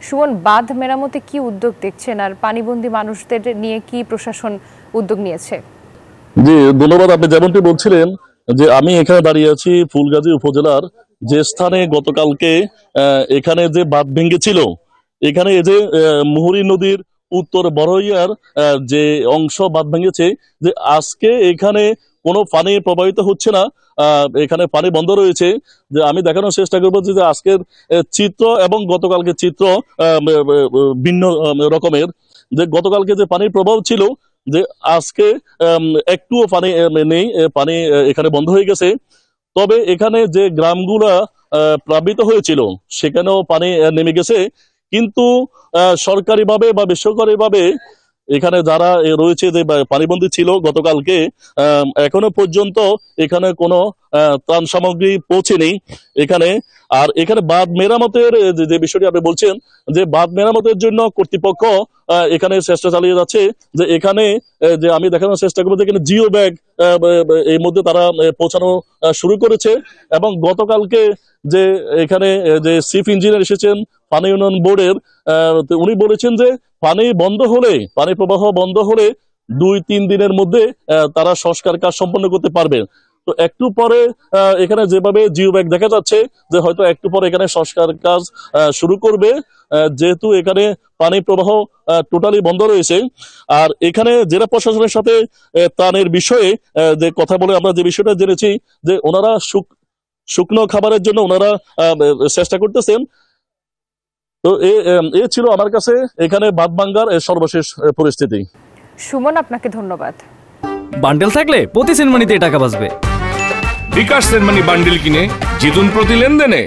সুমন, বাঁধ মেরামতে কি উদ্যোগ দেখছেন আর পানিবন্দী মানুষদের নিয়ে কি প্রশাসন উদ্যোগ নিয়েছে? জি, ধন্যবাদ। আপনি যেমনটি বলছিলেন যে আমি এখানে দাঁড়িয়ে আছি ফুলগাজী উপজেলার যে স্থানে গতকালকে এখানে যে বাঁধ ভেঙেছিল, এখানে এই যে মুহুরী নদীর উত্তর বড়ইয়ার যে অংশ বাঁধ ভেঙেছে, যে আজকে এখানে কোনো পানি প্রবাহিত হচ্ছে না, এখানে পানি বন্ধ রয়েছে। যে আমি দেখানোর চেষ্টা করবো যে আজকের চিত্র এবং গতকালকে চিত্র ভিন্ন রকমের। যে গতকালকে যে পানির প্রবাহ ছিল, যে আজকে একটুও পানি নেই, পানি এখানে বন্ধ হয়ে গেছে। তবে এখানে যে গ্রামগুলা প্লাবিত হয়েছিল সেখানেও পানি নেমে গেছে, কিন্তু সরকারিভাবে বা বেসরকারিভাবে এখানে যারা রয়েছে যে পানিবন্দী ছিল গতকালকে, এখনো পর্যন্ত এখানে কোনো ত্রাণ সামগ্রী পৌঁছেনি এখানে। আর এখানে বাঁধ মেরামতের যে বিষয়টি আপনি বলছেন, যে বাঁধ মেরামতের জন্য কর্তৃপক্ষ এখানে চেষ্টা চালিয়ে যাচ্ছে। যে এখানে যে আমি দেখানোর চেষ্টা করবো যে এখানে জিও ব্যাগ এই মধ্যে তারা পৌঁছানো শুরু করেছে। এবং গতকালকে যে এখানে যে চিফ ইঞ্জিনিয়ার এসেছেন পানি উন্নয়ন বোর্ডের, উনি বলেছেন যে পানি বন্ধ হলে, পানি প্রবাহ বন্ধ হলে 2-3 দিনের মধ্যে তারা সংস্কার কাজ সম্পন্ন করতে পারবে। তো একটু পরে এখানে যেভাবে জিও ব্যাগ দেখা যাচ্ছে, যে হয়তো একটু পরে এখানে সংস্কার কাজ শুরু করবে, যেহেতু এখানে পানি প্রবাহ টোটালি বন্ধ রয়েছে। আর এখানে জেলা প্রশাসনের সাথে ত্রাণের বিষয়ে যে কথা বলে আমরা যে বিষয়টা জেনেছি, যে ওনারা শুকনো খাবারের জন্য ওনারা চেষ্টা করতেছেন। তো এ ছিল আমার কাছে এখানে বাঁধ ভাঙ্গার সর্বশেষ পরিস্থিতি। সুমন, আপনাকে ধন্যবাদ। বান্ডেল থাকলে প্রতি সেনমানিতে টাকা বাঁচবে। বিকাশ সেনমানি বান্ডেল কিনে জিতুন প্রতি লেনদেনে।